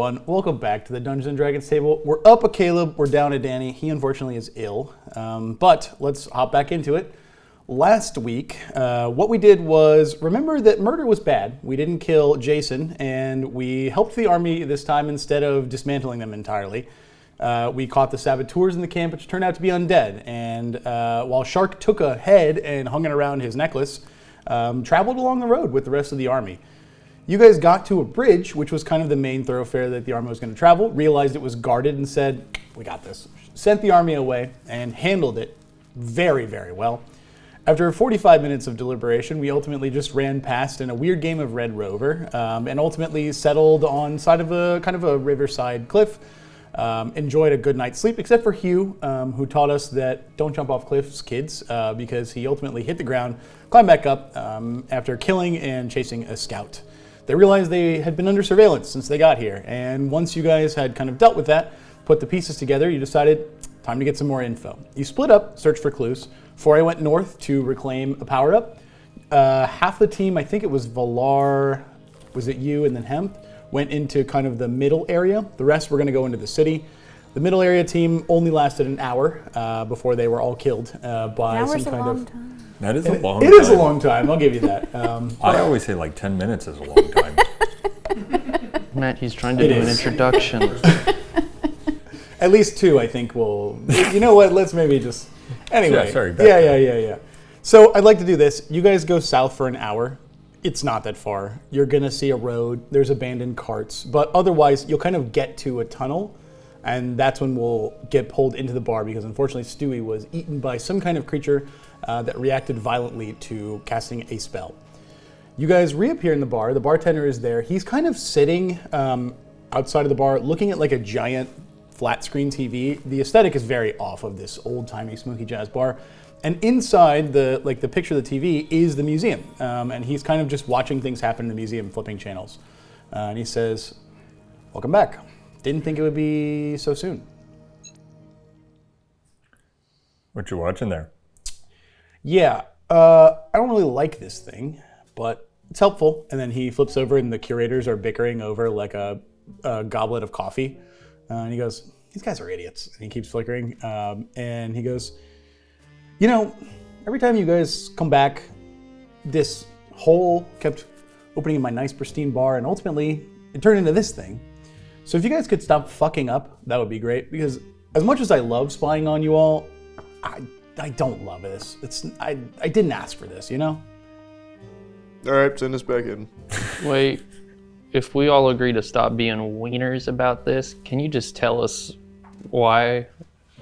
everyone. Welcome back to the Dungeons & Dragons table. We're up a Caleb, we're down a Danny. He unfortunately is ill, but let's hop back into it. Last week, what we did was, remember that murder was bad. We didn't kill Jason, and we helped the army this time instead of dismantling them entirely. We caught the saboteurs in the camp, which turned out to be undead. And while Shark took a head and hung it around his necklace, traveled along the road with the rest of the army. You guys got to a bridge, which was kind of the main thoroughfare that the army was going to travel, realized it was guarded and said, we got this. Sent the army away and handled it very, very well. After 45 minutes of deliberation, we ultimately just ran past in a weird game of Red Rover and ultimately settled on side of a kind of a riverside cliff. Enjoyed a good night's sleep, except for Hugh, who taught us that don't jump off cliffs, kids, because he ultimately hit the ground, climbed back up after killing and chasing a scout. They realized they had been under surveillance since they got here, and once you guys had kind of dealt with that, put the pieces together, you decided, time to get some more info. You split up, searched for clues. Foray went north to reclaim a power-up. Half the team, I think it was Valaar, was it you and then Hemp, went into kind of the middle area. The rest were going to go into the city. The middle area team only lasted an hour before they were all killed by some kind of... Time. That is a long time. It is a long time, I'll give you that. I always say like 10 minutes is a long time. Matt, he's trying to do an introduction. At least 2, I think, will... You know what, let's maybe just... Anyway. Yeah, sorry. Yeah. So I'd like to do this. You guys go south for an hour. It's not that far. You're going to see a road. There's abandoned carts. But otherwise, you'll kind of get to a tunnel. And that's when we'll get pulled into the bar because unfortunately Stewie was eaten by some kind of creature that reacted violently to casting a spell. You guys reappear in the bar. The bartender is there. He's kind of sitting outside of the bar looking at like a giant flat screen TV. The aesthetic is very off of this old-timey smoky jazz bar. And inside the picture of the TV is the museum. And he's kind of just watching things happen in the museum, flipping channels. And he says, welcome back. Didn't think it would be so soon. What you watching there? Yeah, I don't really like this thing, but it's helpful. And then he flips over and the curators are bickering over like a goblet of coffee. And he goes, these guys are idiots. And he keeps flickering. And he goes, you know, every time you guys come back, this hole kept opening in my nice pristine bar and ultimately it turned into this thing. So if you guys could stop fucking up, that would be great. Because as much as I love spying on you all, I don't love this. I didn't ask for this, you know? All right, send us back in. Wait, if we all agree to stop being wieners about this, can you just tell us why,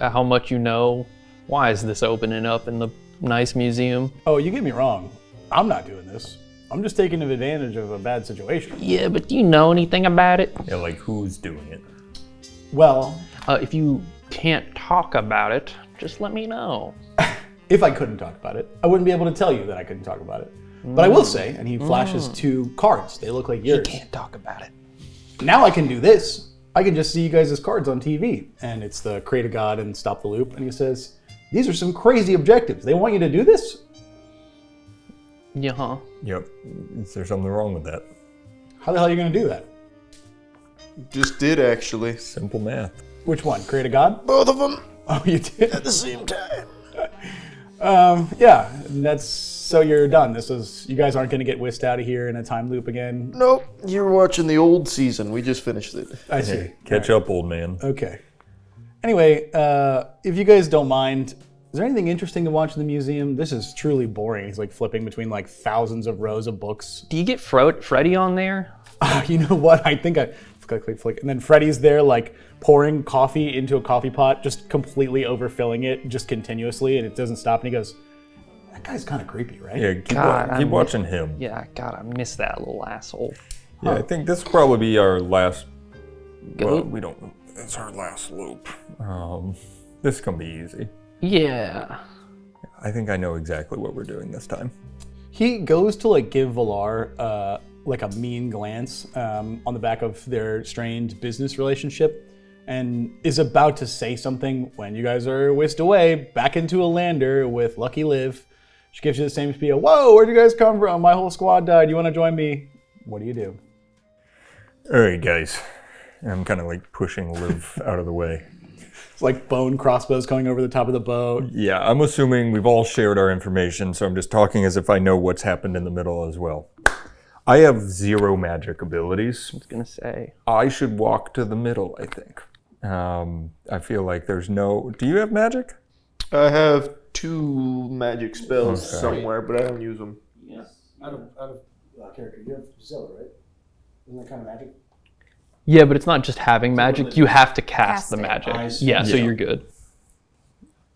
how much you know? Why is this opening up in the nice museum? Oh, you get me wrong. I'm not doing this. I'm just taking advantage of a bad situation. Yeah, but do you know anything about it? Yeah, like who's doing it? Well... if you can't talk about it, just let me know. If I couldn't talk about it, I wouldn't be able to tell you that I couldn't talk about it. But I will say, and he flashes 2 cards. They look like yours. You can't talk about it. Now I can do this. I can just see you guys' cards on TV. And it's the Create a God and Stop the Loop. And he says, these are some crazy objectives. They want you to do this? Yeah, huh? Yep. Is there something wrong with that? How the hell are you going to do that? Just did, actually. Simple math. Which one? Create a God? Both of them Oh, you did? at the same time. Yeah, that's so you're done. You guys aren't going to get whisked out of here in a time loop again. Nope, you're watching the old season. We just finished it. I see. Hey, catch up, old man. Okay. Anyway, if you guys don't mind, is there anything interesting to watch in the museum? This is truly boring. He's like flipping between like thousands of rows of books. Do you get Freddy on there? You know what? I think I flick. And then Freddy's there like pouring coffee into a coffee pot, just completely overfilling it just continuously, and it doesn't stop. And he goes, that guy's kind of creepy, right? Yeah, keep watching him. Yeah, God, I miss that little asshole. Yeah, I think this will probably be our last... Go. Well, we don't... It's our last loop. This is going to be easy. Yeah. I think I know exactly what we're doing this time. He goes to like give Valaar like a mean glance on the back of their strained business relationship and is about to say something when you guys are whisked away back into a lander with Lucky Liv. She gives you the same spiel. Whoa, where'd you guys come from? My whole squad died. You want to join me? What do you do? All right, guys. And I'm kind of like pushing Liv out of the way. It's like bone crossbows coming over the top of the boat. Yeah, I'm assuming we've all shared our information, so I'm just talking as if I know what's happened in the middle as well. I have 0 magic abilities. I was gonna say. I should walk to the middle, I think. I feel like there's no... Do you have magic? I have 2 magic spells somewhere, but I don't use them. Yes. Out of character, you have Zealot, right? Isn't that kind of magic? Yeah, but it's not just having magic. You have to cast the it. magic. Yeah, So you're good.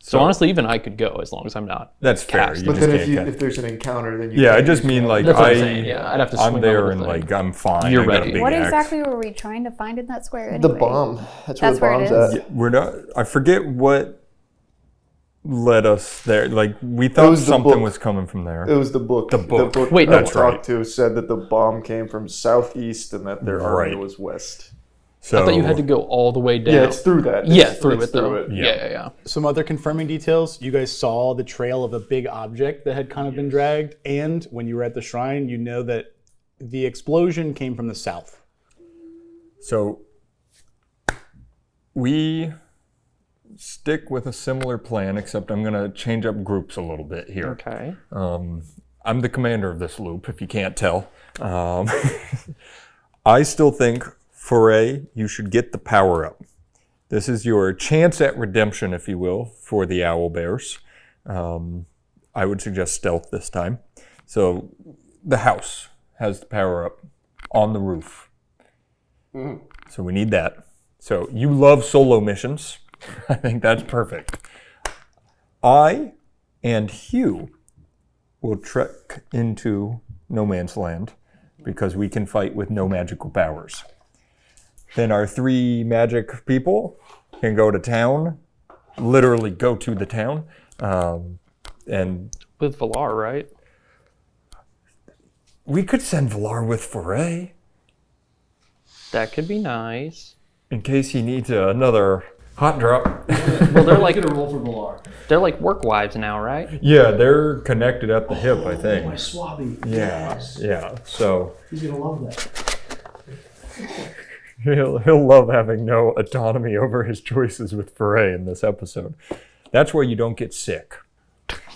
So honestly, even I could go as long as I'm not. That's fair. cast. You But just then can't if there's an encounter, then you Yeah, I can't just use mean them. like That's what I'm saying, yeah. I'd have to swing I'm the there whole and thing. like I'm fine. You're I got a ready. big What axe. exactly were we trying to find in that square anyway? The bomb. That's where That's the where it bomb's is? at. We're not. I forget what led us there. Like we thought was the something book. was coming from there. It was the book. The book. Wait, that no. I talked to said that the bomb came from southeast and that their army Right. was west. So I thought you had to go all the way down. Yeah, it's through that. Yeah, It's- through it's it though. it. Yeah. Some other confirming details. You guys saw the trail of a big object that had kind of been dragged. And when you were at the shrine, you know that the explosion came from the south. So we stick with a similar plan, except I'm going to change up groups a little bit here. Okay. I'm the commander of this loop, if you can't tell. I still think, Foray, you should get the power up. This is your chance at redemption, if you will, for the owl bears. I would suggest stealth this time. So the house has the power up on the roof. So we need that. So you love solo missions. I think that's perfect. I and Hugh will trek into no man's land because we can fight with no magical powers. Then our 3 magic people can go to town, literally go to the town, and With Valaar, right? we could send Valaar with Foray That could be nice. in case he needs another hot drop. Well, they're like roll for Valaar. they're like work wives now, right? Yeah, they're connected at the hip, I think. My swabby. Yeah, yeah. So He's gonna love that. he'll love having no autonomy over his choices with Foray in this episode. That's where you don't get sick.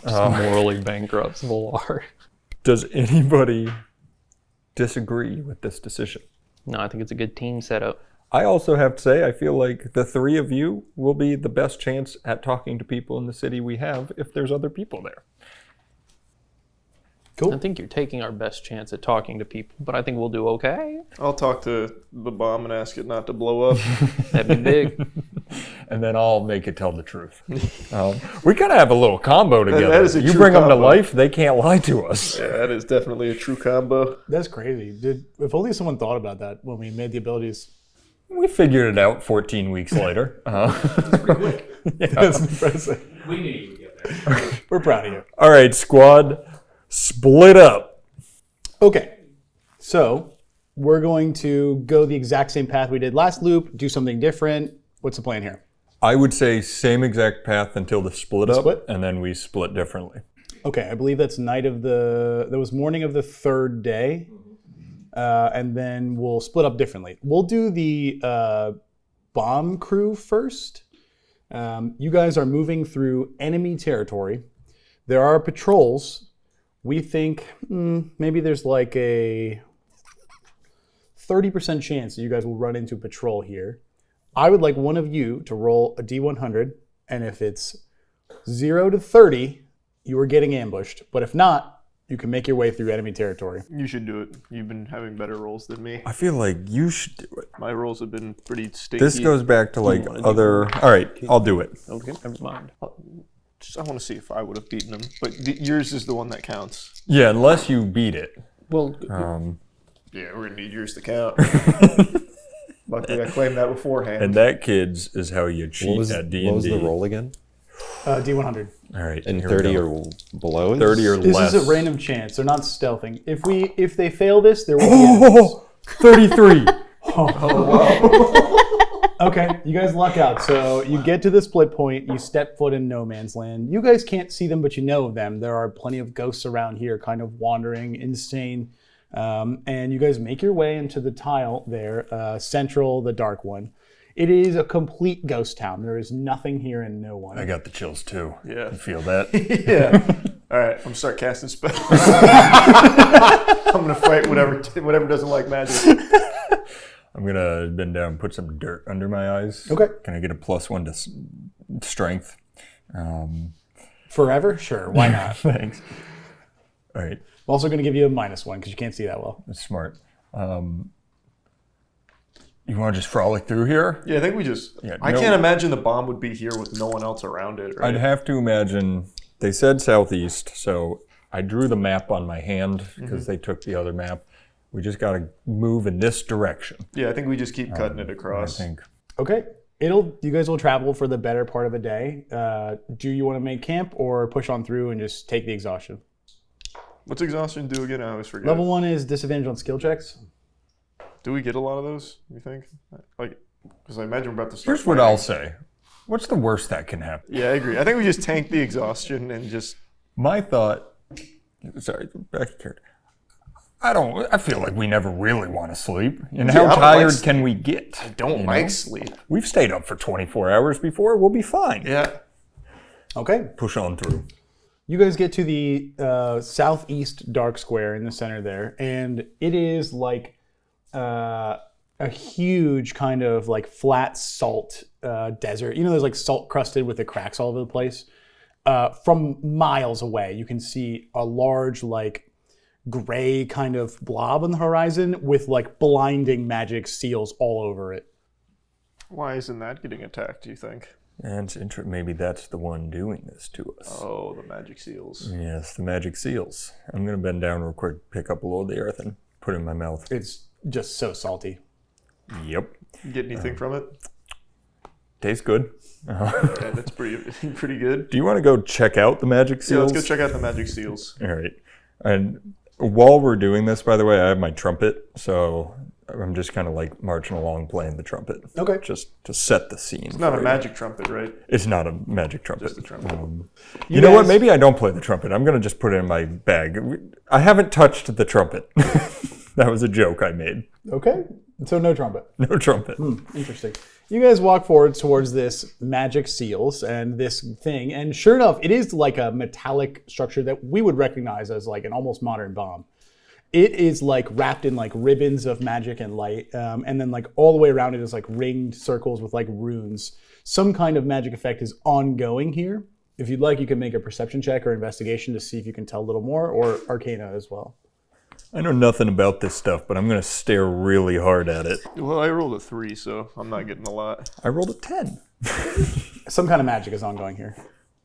Morally bankrupts Valaar. Does anybody disagree with this decision? No, I think it's a good team setup. I also have to say, I feel like the 3 of you will be the best chance at talking to people in the city we have if there's other people there. Cool. I think you're taking our best chance at talking to people, but I think we'll do okay. I'll talk to the bomb and ask it not to blow up. That'd be big. And then I'll make it tell the truth. We kind of have a little combo together. that is a you true bring them to combo. life, they can't lie to us. Yeah, that is definitely a true combo. That's crazy. Dude, if only someone thought about that when we made the abilities. We figured it out 14 weeks later. That's impressive. We knew you would get there. We're proud of you. All right, squad, split up. Okay, so we're going to go the exact same path we did last loop, do something different. What's the plan here? I would say same exact path until the split up, split? and then we split differently. Okay, I believe that's that was morning of the 3rd day, and then we'll split up differently. We'll do the bomb crew first. You guys are moving through enemy territory. There are patrols. We think maybe there's like a 30% chance that you guys will run into a patrol here. I would like one of you to roll a D100, and if it's 0 to 30, you are getting ambushed. But if not, you can make your way through enemy territory. You should do it. You've been having better rolls than me. I feel like you should do it. My rolls have been pretty stinky. This goes back to like wanna do other... All right, I'll do it. Okay, never mind. I want to see if I would have beaten them. But yours is the one that counts. Yeah, unless you beat it. Well, Yeah, we're going to need yours to count. Luckily, I claimed that beforehand. And that, kids, is how you cheat at D&D. What was the roll again? D100. All right, And here we 30 go. or below? 30 or This less. is a random chance. They're not stealthing. If they fail this, there will be enemies. 33. Okay, you guys luck out. So you get to the split point, you step foot in no man's land. You guys can't see them, but you know of them. There are plenty of ghosts around here kind of wandering, insane. And you guys make your way into the tile there, central, the dark one. It is a complete ghost town. There is nothing here and no one. I got the chills too. Yeah. You feel that? Yeah. All right, I'm gonna start casting spells. I'm gonna fight whatever doesn't like magic. I'm gonna bend down and put some dirt under my eyes. Okay. Can I get a +1 to strength? Forever? Sure, why not? Thanks. All right, I'm also going to give you a -1 because you can't see that well. that's smart. You want to just frolic through here? Yeah, I think we just. Yeah, I can't imagine the bomb would be here with no one else around it, right? I'd have to imagine. They said southeast, so I drew the map on my hand because they took the other map. We just got to move in this direction. Yeah, I think we just keep cutting it I across. think. Okay. You guys will travel for the better part of a day. Do you want to make camp or push on through and just take the exhaustion? What's exhaustion do again? I always forget. Level 1 is disadvantage on skill checks. Do we get a lot of those, you think? Like, because I imagine we're about to start. Here's what fighting. I'll say. What's the worst that can happen? Yeah, I agree. I think we just tank the exhaustion and just. My thought. Sorry, back to character. I feel like we never really want to sleep. And I how don't tired like can we get? Don't you like know? sleep. We've stayed up for 24 hours before. We'll be fine. Yeah. Okay. Push on through. You guys get to the southeast dark square in the center there, and it is like a huge kind of like flat salt desert. You know, there's like salt crusted with the cracks all over the place. From miles away, you can see a large like gray kind of blob on the horizon with like blinding magic seals all over it. Why isn't that getting attacked, do you think? And it's maybe that's the one doing this to us. Oh, the magic seals. Yes, the magic seals. I'm going to bend down real quick, pick up a little of the earth, and put it in my mouth. It's just so salty. Yep. You get anything from it? Tastes good. Yeah, that's pretty good. Do you want to go check out the magic Yeah, seals? let's go check out the magic seals. All right. And while we're doing this, by the way, I have my trumpet, so I'm just kind of like marching along playing the trumpet. Okay. Just to set the scene. It's not for a you. magic trumpet, right? It's not a magic trumpet. Just a trumpet. You know what? Maybe I don't play the trumpet. I'm going to just put it in my bag. I haven't touched the trumpet. That was a joke I made. Okay. So no trumpet. No trumpet. Interesting. You guys walk forward towards this magic seals and this thing, and sure enough, it is like a metallic structure that we would recognize as like an almost modern bomb. It is like wrapped in like ribbons of magic and light, and then like all the way around it is like ringed circles with like runes. Some kind of magic effect is ongoing here. If you'd like, you can make a perception check or investigation to see if you can tell a little more, or Arcana as well. I know nothing about this stuff, but I'm going to stare really hard at it. Well, I rolled a 3, so I'm not getting a lot. I rolled a 10. Some kind of magic is ongoing here.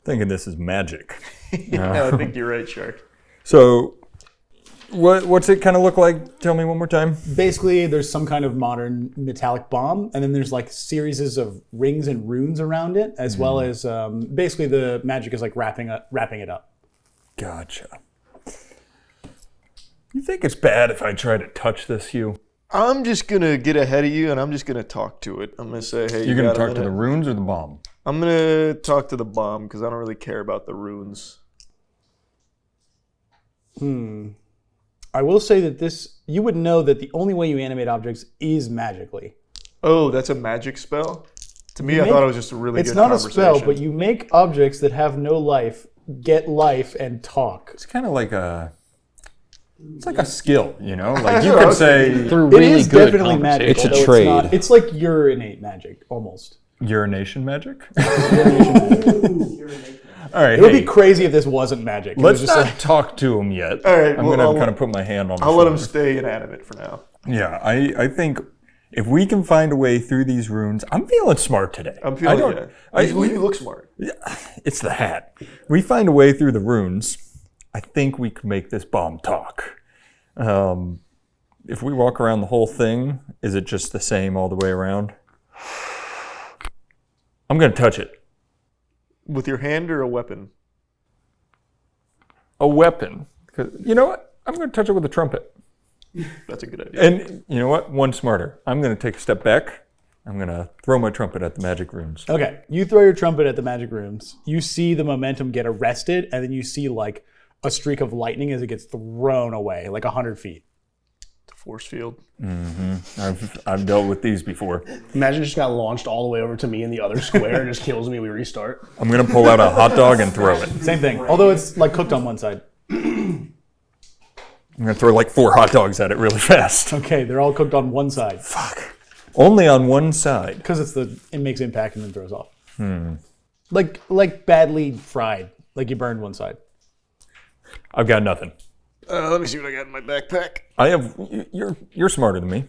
Thinking this is magic. Yeah, I think you're right, Shark. So, what's it kind of look like? Tell me one more time. Basically, there's some kind of modern metallic bomb, and then there's like series of rings and runes around it, as well as basically the magic is like wrapping it up. Gotcha. You think it's bad if I try to touch this, Hugh? I'm just going to get ahead of you, and I'm just going to talk to it. I'm going to say, hey, You're going got to a talk to the minute? runes or the bomb? I'm going to talk to the bomb, because I don't really care about the runes. I will say that you would know that the only way you animate objects is magically. Oh, that's a magic spell? To me, I thought it was just a really It's good not a conversation. spell, but you make objects that have no life get life and talk. It's kind of like it's like a skill, you know? Like you could say Through It really is good definitely magic. conversation. It's a although trade. It's like urinate magic, almost. urination magic. Urination magic. All right, It would hey, be crazy if this wasn't magic. It let's was just not like, talk to him yet. All right, I'm well, gonna I'll- kind of put my hand on. I'll let him stay inanimate for now. Yeah, I think if we can find a way through these runes, I'm feeling smart today. I'm feeling it. You look smart. It's the hat. We find a way through the runes. I think we could make this bomb talk. If we walk around the whole thing, is it just the same all the way around? I'm going to touch it. With your hand or a weapon? A weapon. 'Cause you know what? I'm going to touch it with a trumpet. That's a good idea. And you know what? One smarter. I'm going to take a step back. I'm going to throw my trumpet at the magic runes. okay, you throw your trumpet at the magic rooms. You see the momentum get arrested, and then you see like a streak of lightning as it gets thrown away, like 100 feet. force field. I've dealt with these before. Imagine it just got launched all the way over to me in the other square. It just kills me. We restart. I'm gonna pull out a hot dog and throw it. Same thing. Although it's like cooked on one side. I'm gonna throw like 4 hot dogs at it really fast. Okay, they're all cooked on one side. Fuck. Only on one side. Because it makes impact and then throws off. Like badly fried. Like you burned one side. I've got nothing. Let me see what I got in my backpack. I have. You're smarter than me.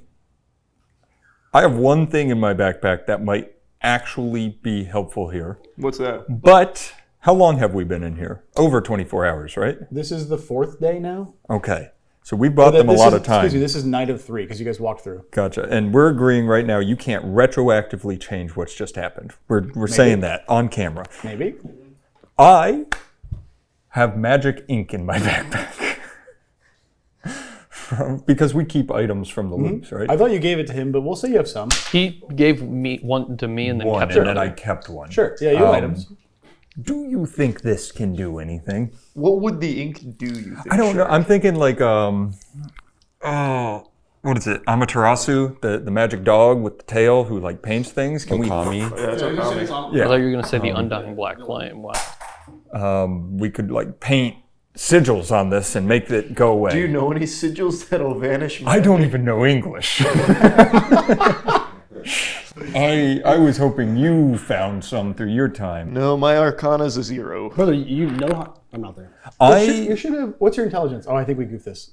I have one thing in my backpack that might actually be helpful here. What's that? But how long have we been in here? Over 24 hours, right? This is the 4th day now. Okay. So we bought them a lot of time. Excuse me, this is night of 3 because you guys walked through. Gotcha. And we're agreeing right now you can't retroactively change what's just happened. We're saying that on camera. Maybe. I have magic ink in my backpack. Because we keep items from the loops, right? I thought you gave it to him, but we'll say you have some. He gave me one to me and then One, kept and it. then I kept one. Sure. Yeah, you have items. Do you think this can do anything? What would the ink do, you think? I don't know. I'm thinking like, what is it? Amaterasu, the magic dog with the tail who like paints things. Can we? Yeah, that's what I mean. I thought you were going to say the Undying Black Flame. Wow. We could like paint sigils on this and make it go away. Do you know any sigils that'll vanish? I don't even know English. I was hoping you found some through your time. No, my Arcana's a 0. Brother, you know how... I'm not there. You should have... What's your intelligence? Oh, I think we goofed this.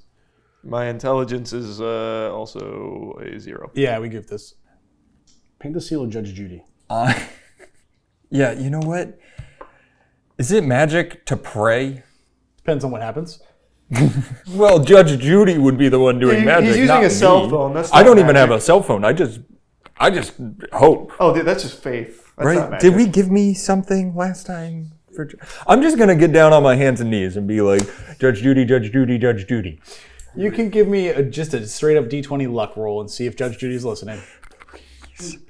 My intelligence is also a 0. Yeah, we goofed this. Paint the seal of Judge Judy. Yeah, you know what? Is it magic to pray? Depends on what happens. Well, Judge Judy would be the one doing magic. He's using not a cell me. phone. That's I not don't even have magic. a cell phone. I just hope. Oh, dude, that's just faith. That's not Right? magic. Did we give me something last time? I'm just gonna get down on my hands and knees and be like, Judge Judy, Judge Judy, Judge Judy. You can give me just a straight up D20 luck roll and see if Judge Judy's listening.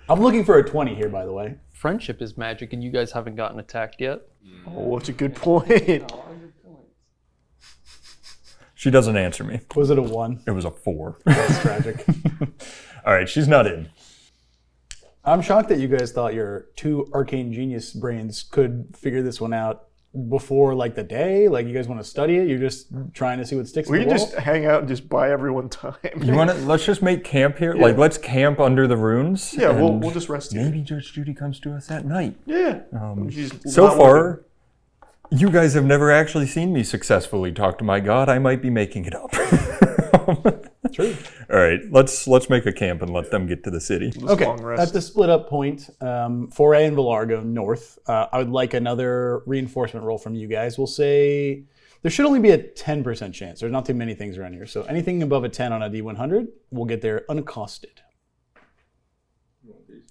I'm looking for a 20 here, by the way. Friendship is magic and you guys haven't gotten attacked yet. Oh, what's a good point? She doesn't answer me. Was it a 1? It was a 4. That's tragic. All right, she's not in. I'm shocked that you guys thought your 2 arcane genius brains could figure this one out before like the day. Like you guys want to study it. You're just trying to see what sticks We to can the wall. just hang out and just buy everyone time. You want to? Let's just make camp here. Like, let's camp under the runes. Yeah, and we'll just rest here. maybe Judge Judy comes to us at night. Yeah. She's So not far, working. you guys have never actually seen me successfully talk to my god. I might be making it up. True. All right, let's make a camp and let them get to the city. Just Okay, long rest. at the split up point, Foray and Valaar go north. I would like another reinforcement roll from you guys. We'll say there should only be a 10% chance. There's not too many things around here. So anything above a 10 on a D100 will get there unaccosted.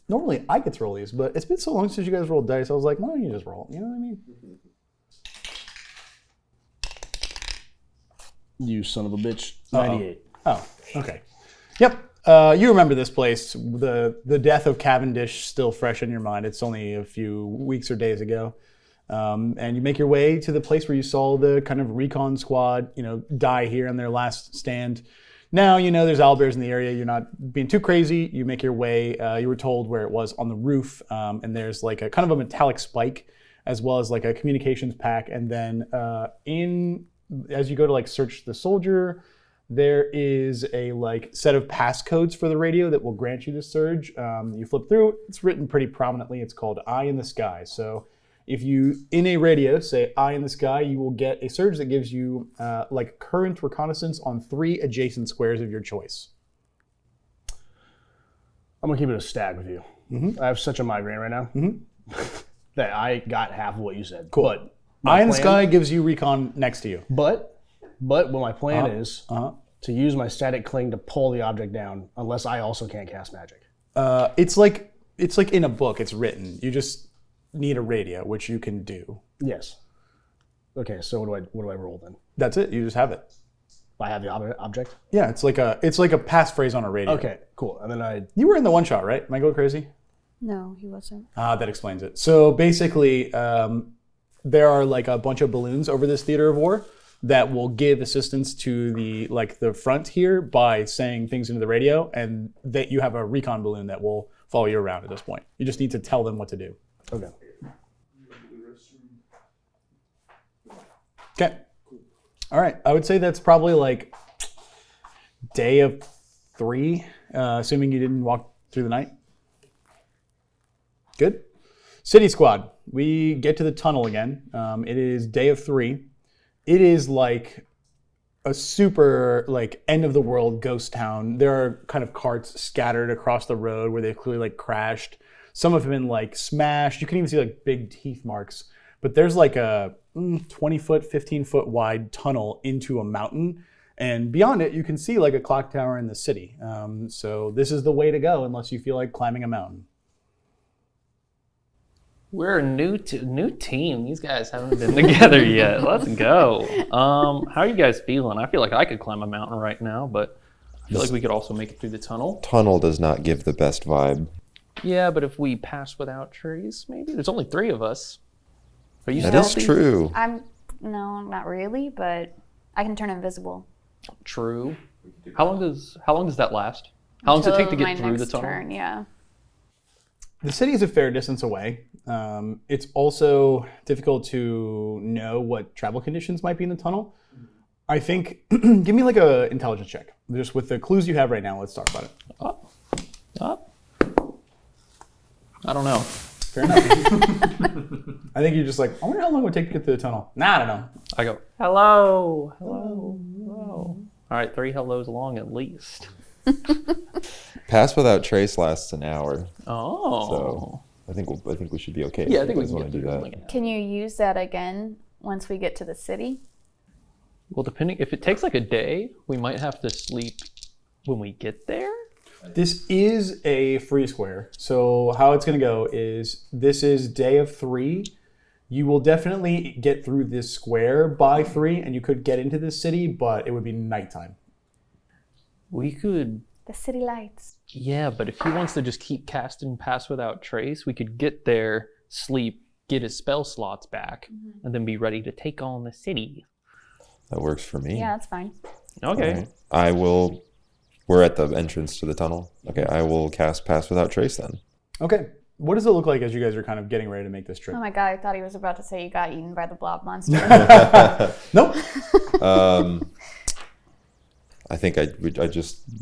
Normally I get to roll these, but it's been so long since you guys rolled dice. I was like, why don't you just roll? You know what I mean? You son of a bitch. 98. Oh, okay. Yep. You remember this place. The death of Cavendish still fresh in your mind. It's only a few weeks or days ago. And you make your way to the place where you saw the kind of recon squad, die here on their last stand. Now, there's owlbears in the area. You're not being too crazy. You make your way. You were told where it was on the roof. And there's like a kind of a metallic spike as well as like a communications pack. And then as you go to like search the soldier, there is a like set of passcodes for the radio that will grant you the surge. You flip through, it's written pretty prominently. It's called Eye in the Sky. So if you, in a radio, say Eye in the Sky, you will get a surge that gives you like current reconnaissance on 3 adjacent squares of your choice. I'm going to keep it a stag with you. Mm-hmm. I have such a migraine right now that I got half of what you said. Cool. But Eye in the Sky gives you recon next to you. But what my plan is to use my static cling to pull the object down, unless I also can't cast magic. It's like in a book. It's written. You just need a radio, which you can do. Yes. Okay. So what do I roll then? That's it. You just have it. I have the object. Yeah, it's like a passphrase on a radio. Okay. Cool. And then You were in the one shot, right? Am I going crazy? No, he wasn't. That explains it. So basically, there are like a bunch of balloons over this theater of war. that will give assistance to the front here by saying things into the radio, and that you have a recon balloon that will follow you around at this point. You just need to tell them what to do. Okay. Okay. All right. I would say that's probably like day of 3, assuming you didn't walk through the night. Good. City Squad. We get to the tunnel again. It is day of 3. It is like a super end of the world ghost town. There are kind of carts scattered across the road where they've clearly crashed. Some have been smashed. You can even see big teeth marks. But there's a 20-foot, 15-foot wide tunnel into a mountain. And beyond it, you can see a clock tower in the city. So this is the way to go unless you feel like climbing a mountain. We're a new team. These guys haven't been together yet. Let's go. How are you guys feeling? I feel like I could climb a mountain right now, but I feel like we could also make it through the tunnel. Tunnel does not give the best vibe. Yeah, but if we pass without trees, maybe. There's only 3 of us. Are you That is true. No, not really, but I can turn invisible. True. How long does that last? How long does it take to get through the tunnel? Turn, yeah. The city is a fair distance away. It's also difficult to know what travel conditions might be in the tunnel. I think, give me a intelligence check. Just with the clues you have right now, let's talk about it. Up. I don't know. Fair enough. I think you're just I wonder how long it would take to get through the tunnel. Nah, I don't know. I go, hello, hello, hello. All right, 3 hellos long at least. Pass without trace lasts an hour. Oh. So I think we should be okay. Yeah, I if think we you can guys get wanna through do that. Can you use that again once we get to the city? Well, depending, if it takes a day, we might have to sleep when we get there. This is a free square. So how it's going to go is this is day of 3. You will definitely get through this square by 3, and you could get into the city, but it would be nighttime. We could, The city lights. yeah, but if he wants to just keep casting Pass Without Trace, we could get there, sleep, get his spell slots back, and then be ready to take on the city. That works for me. Yeah, that's fine. Okay. All right. I will. We're at the entrance to the tunnel. Okay, I will cast Pass Without Trace then. Okay. What does it look like as you guys are kind of getting ready to make this trip? Oh my god, I thought he was about to say you got eaten by the blob monster. Nope. I think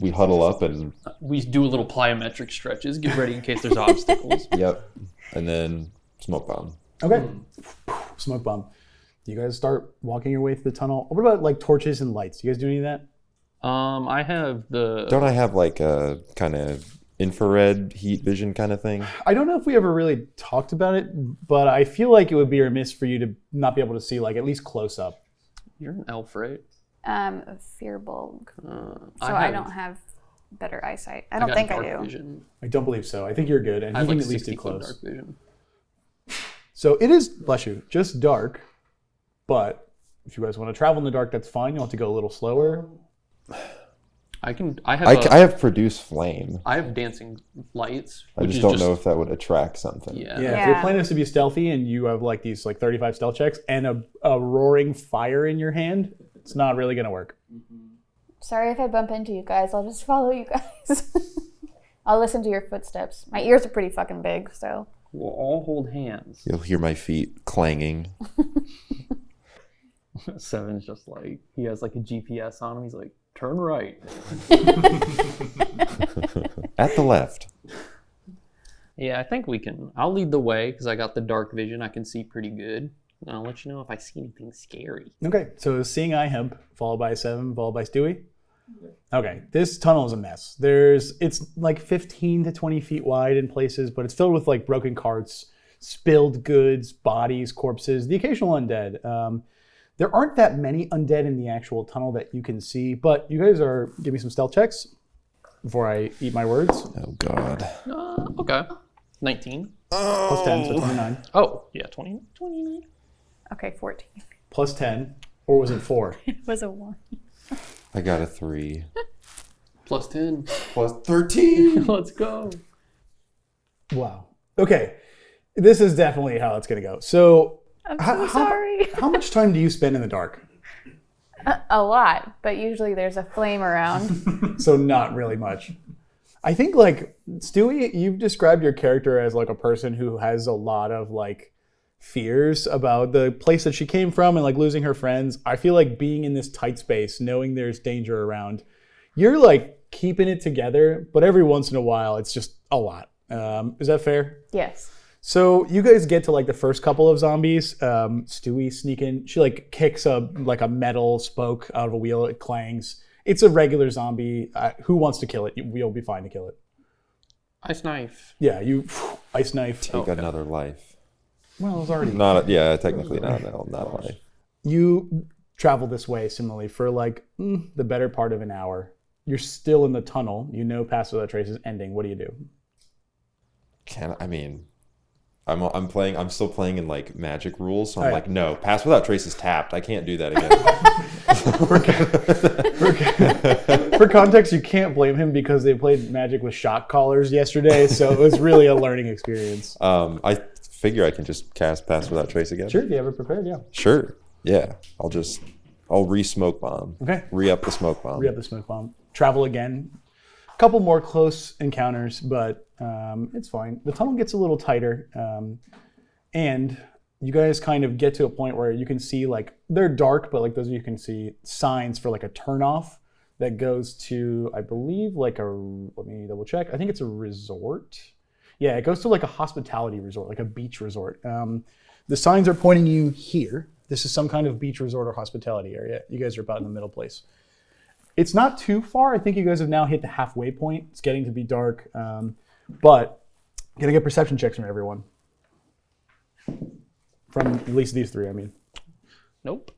we huddle up and We do a little plyometric stretches, get ready in case there's obstacles. yep, and then smoke bomb. Okay. Smoke bomb. Do you guys start walking your way through the tunnel? What about torches and lights? Do you guys do any of that? I have the... Don't I have a kind of infrared heat vision kind of thing? I don't know if we ever really talked about it, but I feel like it would be remiss for you to not be able to see at least close up. You're an elf, right? Firbolg. So I I don't have better eyesight. I don't got think I dark do. Vision. I don't believe so. I think you're good, and I you have can like at least do 60 foot close. dark vision. So it is, bless you, just dark, but if you guys want to travel in the dark, that's fine. You'll have to go a little slower. I have produce flame. I have dancing lights. I which just is don't know if that would attract something. Yeah. Yeah, if your plan is to be stealthy and you have these 35 stealth checks and a roaring fire in your hand, it's not really going to work. Sorry if I bump into you guys. I'll just follow you guys. I'll listen to your footsteps. My ears are pretty fucking big, so. We'll all hold hands. You'll hear my feet clanging. Seven's just he has a GPS on him. He's like, turn right. At the left. Yeah, I think we can. I'll lead the way because I got the dark vision. I can see pretty good. And I'll let you know if I see anything scary. Okay, so Seeing Eye Hemp, followed by 7, followed by Stewie. Okay, this tunnel is a mess. It's 15 to 20 feet wide in places, but it's filled with broken carts, spilled goods, bodies, corpses, the occasional undead. There aren't that many undead in the actual tunnel that you can see, but you guys give me some stealth checks before I eat my words. Oh, God. Okay. 19. Plus 10, so 29. Oh, yeah, 29. Okay, 14. Plus 10, or was it 4? It was a 1. I got a 3. Plus 10. Plus 13. Let's go. Wow. Okay, this is definitely how it's going to go. So, I'm so sorry. How much time do you spend in the dark? A lot, but usually there's a flame around. So not really much. I think like Stewie, you've described your character as like a person who has a lot of like fears about the place that she came from and like losing her friends. I feel like being in this tight space, knowing there's danger around, you're like keeping it together, but every once in a while it's just a lot. Is that fair? Yes. So you guys get to like the first couple of zombies. Stewie sneaking. She like kicks a metal spoke out of a wheel. It clangs. It's a regular zombie. Who wants to kill it? We'll be fine to kill it. Ice knife. Yeah, you ice knife. Take another life. Well, it's already Technically not a life. You travel this way similarly for like the better part of an hour. You're still in the tunnel. You know Pass Without Trace is ending. What do you do? I'm still playing in like magic rules, so I'm All right. like, no, Pass Without Trace is tapped. I can't do that again. For context, you can't blame him because they played Magic with shock collars yesterday, so it was really a learning experience. I figure I can just cast Pass Without Trace again. Sure, if you ever prepared, yeah. Sure. Yeah. I'll re-smoke bomb. Okay. Re-up the smoke bomb. Re-up the smoke bomb. Travel again. A couple more close encounters, but it's fine. The tunnel gets a little tighter, and you guys kind of get to a point where you can see, like, they're dark, but like those of you can see signs for like a turnoff that goes to, I believe, like let me double check. I think it's a resort. Yeah, it goes to like a hospitality resort, like a beach resort. The signs are pointing you here. This is some kind of beach resort or hospitality area. You guys are about in the middle place. It's not too far. I think you guys have now hit the halfway point. It's getting to be dark, but gonna get perception checks from everyone. From at least these three, I mean. Nope.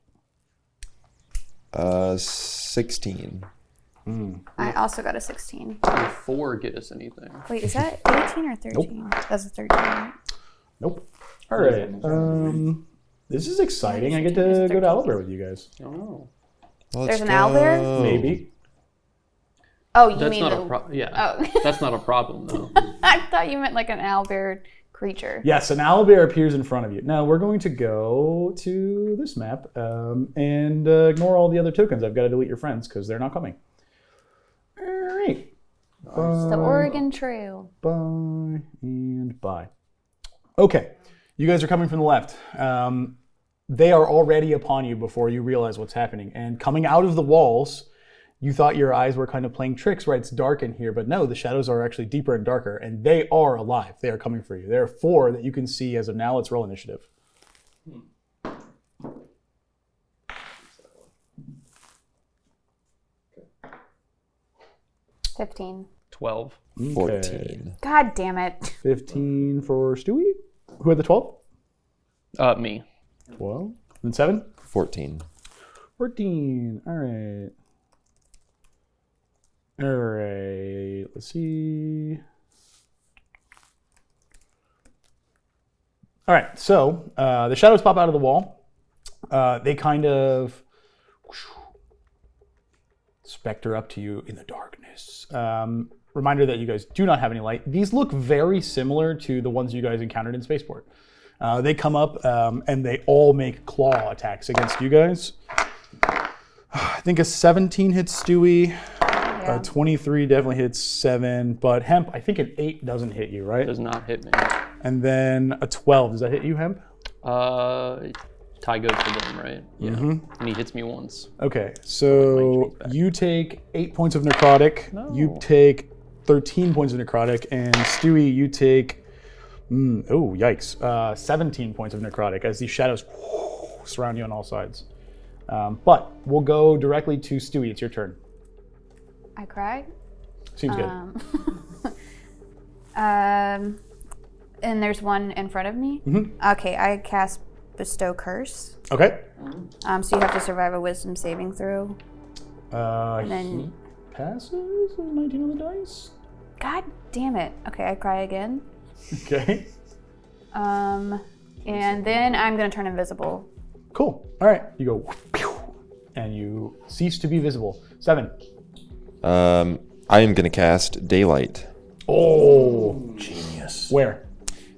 16. I also got a 16. Did 4 get us anything? Wait, is that 18 or 13? That's a 13. Right? Nope. All right. This is exciting. I get to go to Owlbear with you guys. Oh. There's an owlbear? Maybe. Oh, you That's mean not the... a problem. Yeah. Oh. That's not a problem, though. I thought you meant like an owlbear creature. Yes, an owlbear appears in front of you. Now we're going to go to this map and ignore all the other tokens. I've got to delete your friends because they're not coming. All right. It's the Oregon Trail. Bye and bye. Okay, you guys are coming from the left. They are already upon you before you realize what's happening. And coming out of the walls, you thought your eyes were kind of playing tricks, right? It's dark in here, but no, the shadows are actually deeper and darker, and they are alive. They are coming for you. There are 4 that you can see as of now. Let's roll initiative. 15. 12. 14. God damn it. 15 for Stewie. Who had the 12? Me. 12. And 7? 14. 14. All right. All right. Let's see. All right. So the shadows pop out of the wall. They kind of specter up to you in the darkness. Reminder that you guys do not have any light. These look very similar to the ones you guys encountered in Spaceport. They come up and they all make claw attacks against you guys. I think a 17 hits Stewie. Yeah. 23 definitely hits 7. But Hemp, I think an 8 doesn't hit you, right? Does not hit me. And then a 12. Does that hit you, Hemp? Tie goes for them, right? Yeah. And he hits me once. Okay, so you take 8 points of necrotic. No. You take 13 points of necrotic. And Stewie, you take... oh, yikes. 17 points of necrotic as these shadows surround you on all sides. But we'll go directly to Stewie. It's your turn. I cry. Seems good. And there's one in front of me. Okay, I cast Bestow Curse. Okay. So you have to survive a Wisdom saving throw. And then He passes. 19 on the dice. God damn it. Okay, I cry again. Okay. And then I'm gonna turn invisible. Cool. All right. You go, pew, and you cease to be visible. 7. I am going to cast Daylight. Oh, Genius. where?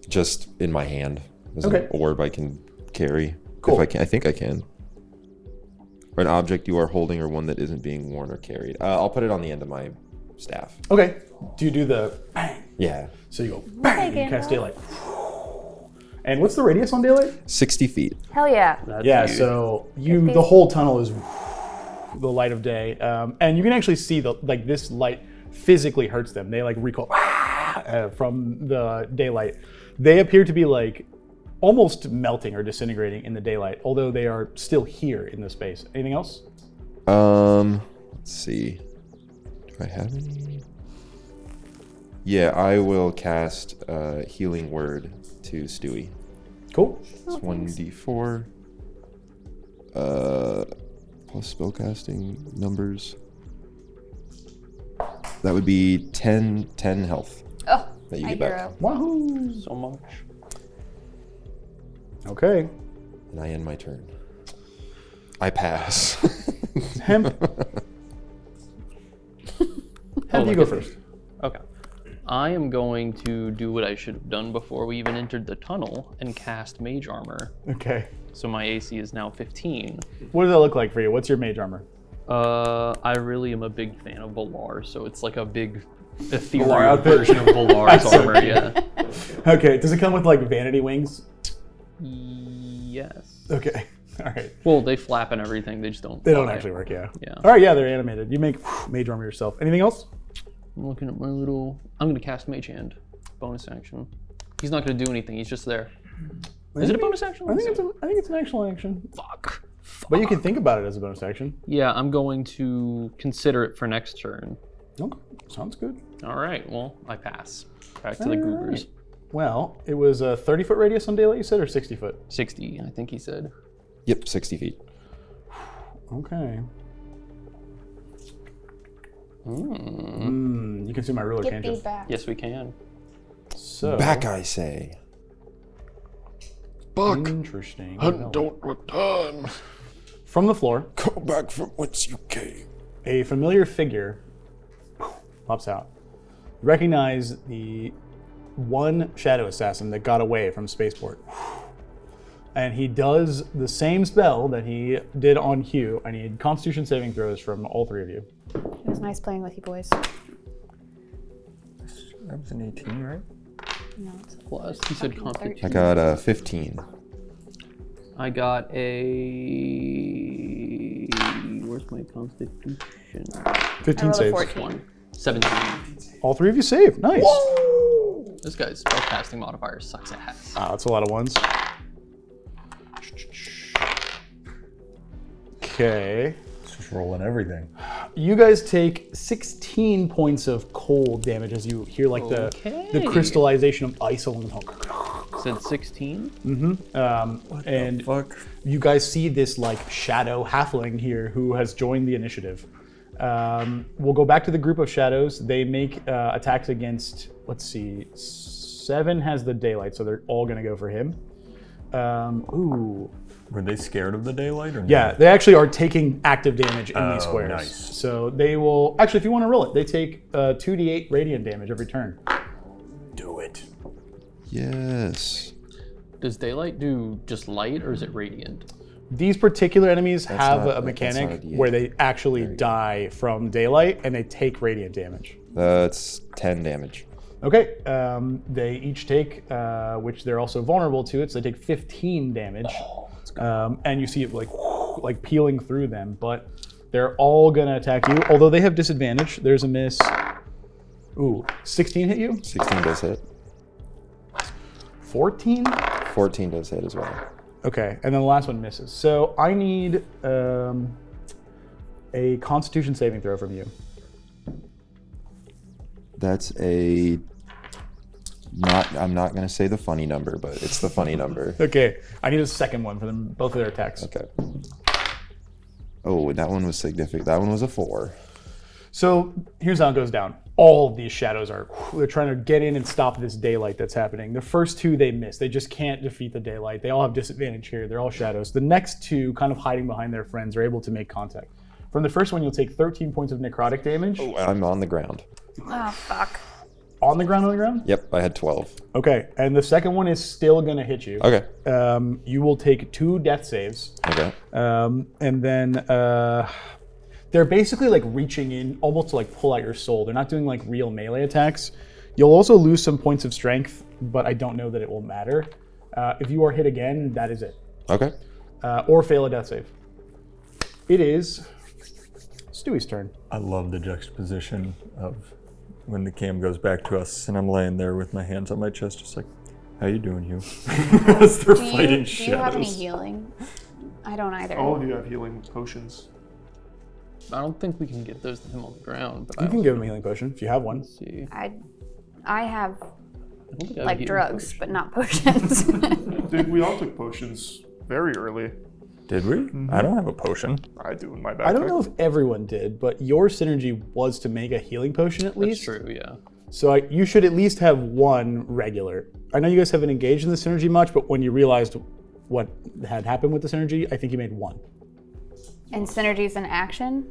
Just in my hand. As Okay. an orb I can carry. Cool. If I can. I think I can. or an object you are holding or one that isn't being worn or carried. I'll put it on the end of my staff. Okay. Do you do the bang? Yeah. So you go bang, and you cast daylight. And what's the radius on daylight? 60 feet. Hell yeah. Yeah, so the whole tunnel is the light of day. And you can actually see this light physically hurts them. They recoil from the daylight. They appear to be almost melting or disintegrating in the daylight, although they are still here in the space. Anything else? Let's see. Do I have any? Yeah, I will cast Healing Word to Stewie. Cool. It's 1d4 plus spellcasting numbers. That would be 10 health Oh, that you my get back. hero. Wahoo! So much. Okay. And I end my turn. I pass. Hemp. Hemp, you go first. Okay. I am going to do what I should have done before we even entered the tunnel and cast Mage Armor. Okay. So my AC is now 15. What does that look like for you? What's your mage armor? I really am a big fan of Valaar, so it's like a big Valaar ethereal outfit. version of Valaar's armor, yeah. Okay. Does it come with vanity wings? Yes. Okay. All right. Well, they flap and everything, they just don't They don't fly. actually work, yeah. Yeah. All right, yeah, they're animated. You make mage armor yourself. Anything else? I'm looking at my little... I'm going to cast Mage Hand. Bonus action. He's not going to do anything, he's just there. Is it a bonus action? I think it's an actual action. Fuck. But you can think about it as a bonus action. Yeah, I'm going to consider it for next turn. Okay, sounds good. All right, well, I pass. Back to the goobers. Well, it was a 30-foot radius on daylight, you said, or 60-foot? 60, I think he said. Yep, 60 feet. Okay. You can see my ruler, Get can't you? feedback. Yes, we can. So Back, I say. interesting. Don't return. From the floor, Go back from whence you came. a familiar figure pops out. You recognize the one shadow assassin that got away from Spaceport. And he does the same spell that he did on Hugh. I need Constitution saving throws from all three of you. It was nice playing with you boys. That was an 18, right? No, it's Plus, he said fucking Constitution. I got 15. I got a... Where's my Constitution? 15 I rolled a saves. 14. 17. All three of you save. Nice. This guy's spellcasting modifier sucks ass. That's a lot of ones. Okay. Just rolling everything. You guys take 16 points of cold damage as you hear the Okay. crystallization of ice along the tunnel. Said 16? And Fuck. you guys see this shadow halfling here who has joined the initiative. We'll go back to the group of shadows. They make attacks against, let's see, 7 has the daylight, so they're all gonna go for him. Were they scared of the daylight or no? Yeah, they actually are taking active damage in these squares. nice. So they will, actually if you wanna roll it, they take 2d8 radiant damage every turn. Do it. Yes. Does daylight do just light or is it radiant? These particular enemies have not- a that's mechanic not a D8. where they actually die from daylight and they take radiant damage. That's 10 damage. Okay, they each take, which they're also vulnerable to it, so they take 15 damage. And you see it like peeling through them, but they're all gonna attack you. Although they have disadvantage, there's a miss. Ooh, 16 hit you? 16 does hit. 14? 14 does hit as well. Okay, and then the last one misses. So I need a Constitution saving throw from you. That's I'm not going to say the funny number, but it's the funny number. Okay, I need a second one for them, both of their attacks. Okay. Oh, that one was significant. That one was a 4. So here's how it goes down. All of these shadows they're trying to get in and stop this daylight that's happening. The first 2 they miss. They just can't defeat the daylight. They all have disadvantage here. They're all shadows. The next 2, kind of hiding behind their friends, are able to make contact. From the first one, you'll take 13 points of necrotic damage. Oh, I'm on the ground. Oh, fuck. On the ground? Yep, I had 12. Okay, and the second one is still going to hit you. Okay. You will take 2 death saves. Okay. And then they're basically like reaching in almost to like pull out your soul. They're not doing like real melee attacks. You'll also lose some points of strength, but I don't know that it will matter. If you are hit again, that is it. Okay. Or fail a death save. It is Stewie's turn. I love the juxtaposition of when the cam goes back to us and I'm laying there with my hands on my chest, just like, how you doing, Hugh? As they're fighting Do you have any shadows. healing? I don't either. All of you have healing potions. I don't think we can get those to him on the ground. But You can give him a healing potion if you have one. see. I have I don't think I have a like healing drugs, potion. but not potions. Dude, we all took potions very early. Did we? I don't have a potion. I do in my backpack. I don't know if everyone did, but your synergy was to make a healing potion at That's least. true, yeah. So you should at least have one regular. I know you guys haven't engaged in the synergy much, but when you realized what had happened with the synergy, I think you made one. And synergies in action?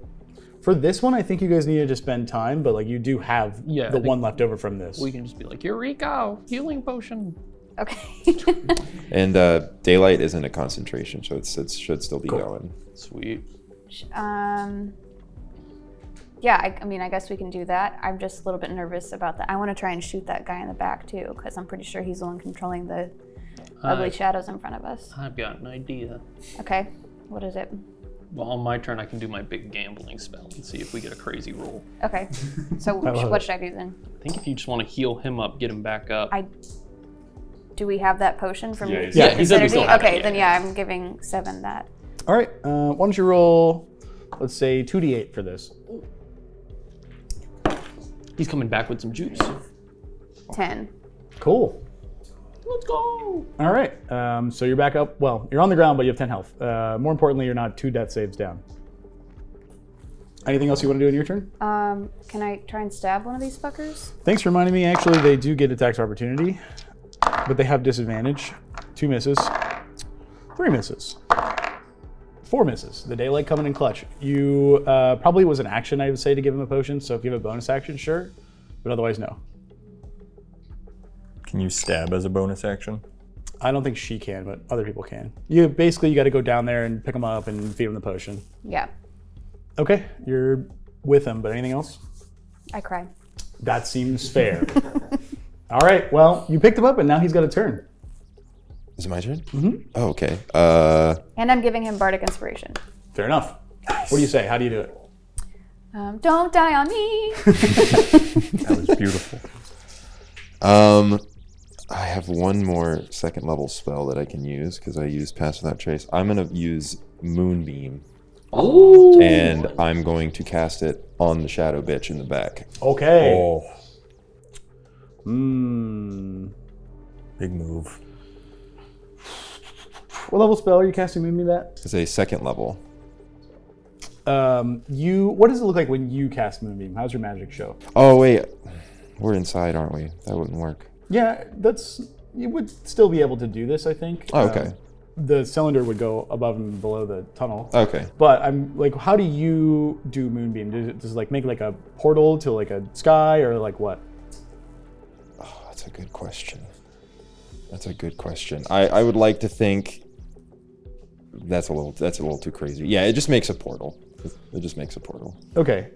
For this one, I think you guys needed to spend time, but like you do have Yeah, I the think one left over from this. We can just be like, Eureka! Healing potion! Okay. And daylight isn't a concentration, so it should still be going. Sweet. Yeah, I mean, I guess we can do that. I'm just a little bit nervous about that. I want to try and shoot that guy in the back too, because I'm pretty sure he's the one controlling the ugly shadows in front of us. I've got an idea. Okay, what is it? Well, on my turn, I can do my big gambling spell and see if we get a crazy roll. Okay, so what should I do then? I think if you just want to heal him up, get him back up. Do we have that potion from Yeah, he's Yeah, he said we still synergy? have it, Okay, yeah, then yeah. I'm giving 7 that. All right, why don't you roll, let's say 2d8 for this. He's coming back with some juice. 10. Cool. Let's go! All right, so you're back up. Well, you're on the ground, but you have 10 health. More importantly, you're not 2 death saves down. Anything else you want to do in your turn? Can I try and stab one of these fuckers? Thanks for reminding me. Actually, they do get attacks of opportunity, but they have disadvantage. 2 misses. 3 misses. 4 misses. The daylight coming in clutch. You probably was an action, I would say, to give him a potion. So if you have a bonus action, sure, but otherwise, no. Can you stab as a bonus action? I don't think she can, but other people can. You got to go down there and pick them up and feed them the potion. Yeah, Okay, you're with him, but anything else? I cry. That seems fair. All right, well, you picked him up, and now he's got a turn. Is it my turn? Mm-hmm. Oh, okay. And I'm giving him Bardic Inspiration. Fair enough. What do you say? How do you do it? Don't die on me. That was beautiful. I have one more second level spell that I can use because I used Pass Without Trace. I'm going to use Moonbeam. Oh! And I'm going to cast it on the shadow bitch in the back. Okay. Oh, Big move. What level spell are you casting Moonbeam at? It's a second level. What does it look like when you cast Moonbeam? How's your magic show? Oh, wait. We're inside, aren't we? That wouldn't work. Yeah, you would still be able to do this, I think. Oh, okay. The cylinder would go above and below the tunnel. Okay. But I'm like, how do you do Moonbeam? Does it like make like a portal to like a sky or like what? Oh, that's a good question. I would like to think that's a little too crazy. Yeah, it just makes a portal. Okay,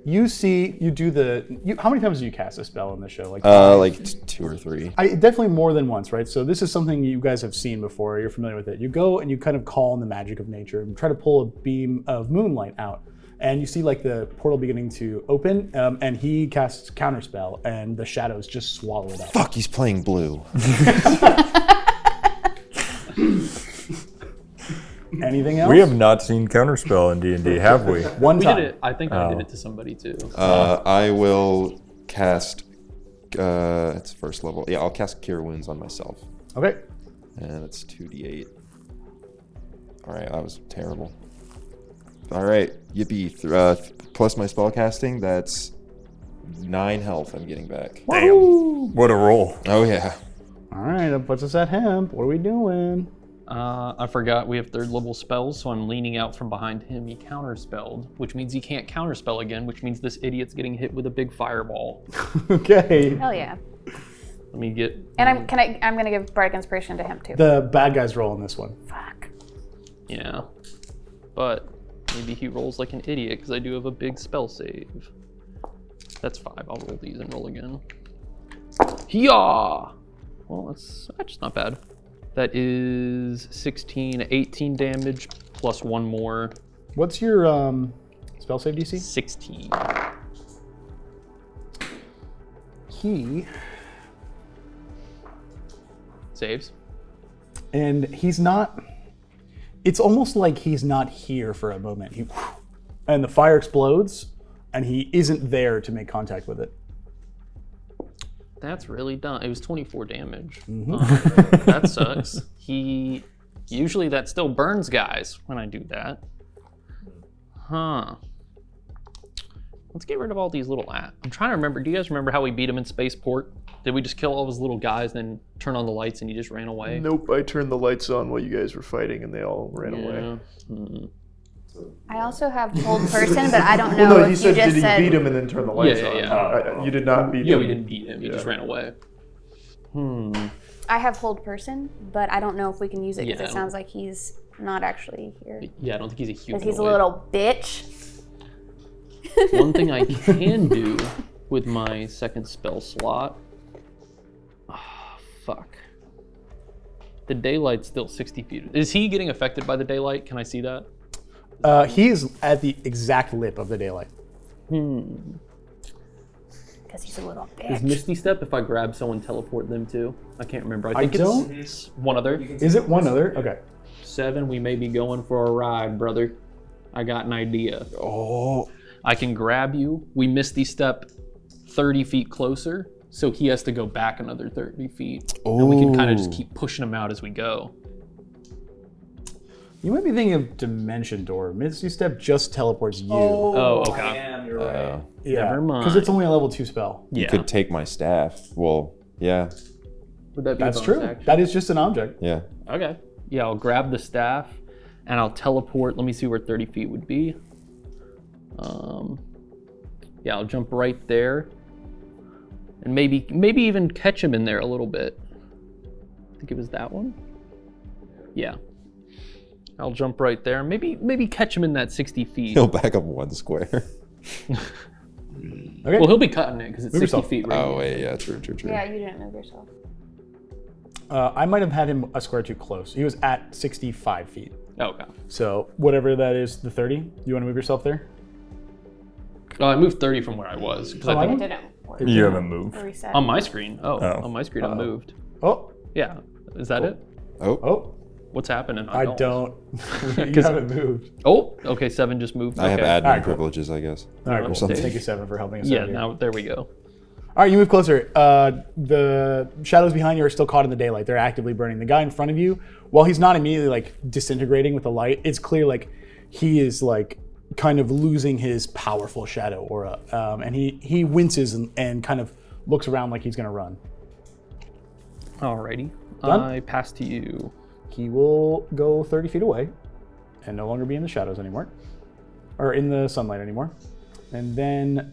how many times do you cast a spell in this show? Like, Like 2 or 3. definitely more than once, right? So this is something you guys have seen before. You're familiar with it. You go and you kind of call on the magic of nature and try to pull a beam of moonlight out. And you see like the portal beginning to open, and he casts counterspell, and the shadows just swallow it up. Fuck, he's playing blue. Anything else? We have not seen Counterspell in D&D, have we? One We time. did it. I think I did it to somebody too. I will cast. It's first level. Yeah, I'll cast Cure Wounds on myself. Okay. And it's 2d8. All right, that was terrible. All right, yippee. Plus my spell casting, that's 9 health I'm getting back. Damn. What a roll. Oh, yeah. All right, that puts us at Hemp. What are we doing? I forgot we have 3rd level spells, so I'm leaning out from behind him. He counterspelled, which means he can't counterspell again, which means this idiot's getting hit with a big fireball. Okay. Hell yeah. Let me get... And I'm gonna give Bardic Inspiration to Hemp too. The bad guy's roll in this one. Fuck. Yeah. But maybe he rolls like an idiot, because I do have a big spell save. That's 5. I'll roll these and roll again. Yeah. Well, that's not bad. That is 16, 18 damage, plus 1 more. What's your spell save DC? 16. He Saves. and he's not. It's almost like he's not here for a moment. And the fire explodes, and he isn't there to make contact with it. That's really dumb. It was 24 damage. That sucks. Usually that still burns guys when I do that. Huh. Let's get rid of all these little I'm trying to remember. Do you guys remember how we beat him in Spaceport? Did we just kill all those little guys and then turn on the lights and he just ran away? Nope, I turned the lights on while you guys were fighting and they all ran away. I also have hold person, but I don't know Well, no, if he said, you just did said. he beat him and then turn the lights on? Yeah. You did not beat him. Yeah, we didn't beat him. He just ran away. I have hold person, but I don't know if we can use it because Yeah. it sounds like he's not actually here. Yeah, I don't think he's a Because humanoid. he's a little bitch. One thing I can do with my second spell slot. Fuck. The daylight's still 60 feet. Is he getting affected by the daylight? Can I see that? He's at the exact lip of the daylight. Because he's a little Is bitch. Misty Step if I grab someone, teleport them too? I can't remember. I I think it's one other. Is it one other? Okay. 7, we may be going for a ride, brother. I got an idea. Oh. I can grab you. We Misty Step 30 feet closer, so he has to go back another 30 feet. And we can kind of just keep pushing him out as we go. You might be thinking of Dimension Door. Misty Step just teleports you. Oh, okay. I am, you're right. Yeah. never mind. Because it's only a level 2 spell. Yeah. You could take my staff. Well, yeah, Would that be That's a bonus true. action? That is just an object. yeah. Okay. Yeah, I'll grab the staff and I'll teleport. Let me see where 30 feet would be. Yeah, I'll jump right there. And maybe even catch him in there a little bit. I think it was that one. Yeah. I'll jump right there. Maybe catch him in that 60 feet. He'll back up 1 square. Okay. Well, he'll be cutting it because it's Move 60 yourself. feet. Right? Oh, wait, yeah, true. Yeah, you didn't move yourself. I might have had him a square too close. He was at 65 feet. Okay. So whatever that is, the 30, you want to move yourself there? I moved 30 from where I was. 'Cause I It think didn't work. You haven't moved. Or reset. on my screen. Oh. On my screen I moved. Oh, Yeah. Is that it? oh, What's happening? I don't. You haven't moved. Oh, okay. 7 just moved. I have Okay. admin Alright, cool. privileges, I guess. All right, cool. something. Thank you, Seven, for helping us Yeah. out here. Now there we go. All right, you move closer. The shadows behind you are still caught in the daylight. They're actively burning. The guy in front of you, while he's not immediately like disintegrating with the light, it's clear like he is like kind of losing his powerful shadow aura, and he winces and kind of looks around like he's gonna run. Alrighty. Done? I pass to you. He will go 30 feet away and no longer be in the shadows anymore, or in the sunlight anymore. And then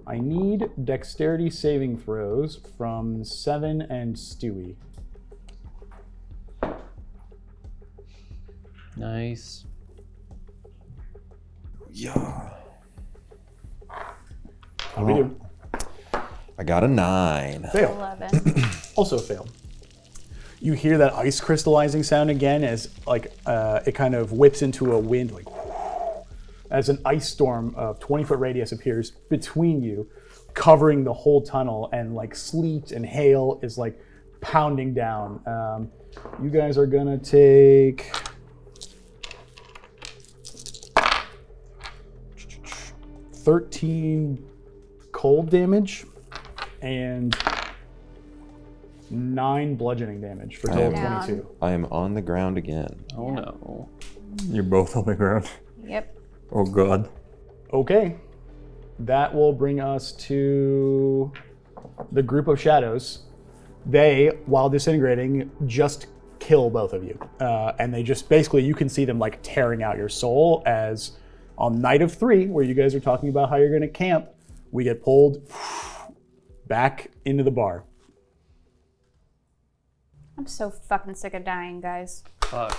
I need dexterity saving throws from 7 and Stewie. Nice. Yeah. How do we do? I got a 9. Fail. 11. Also failed. You hear that ice crystallizing sound again as like it kind of whips into a wind, like as an ice storm of 20-foot radius appears between you, covering the whole tunnel, and like sleet and hail is like pounding down. You guys are gonna take 13 cold damage and 9 bludgeoning damage for a total of Down. 22. I am on the ground again. Oh no. You're both on the ground. Yep. Oh god. Okay. That will bring us to the group of shadows. They, while disintegrating, just kill both of you. And they just basically, you can see them like tearing out your soul as on night of 3, where you guys are talking about how you're going to camp, we get pulled back into the bar. I'm so fucking sick of dying, guys. Fuck.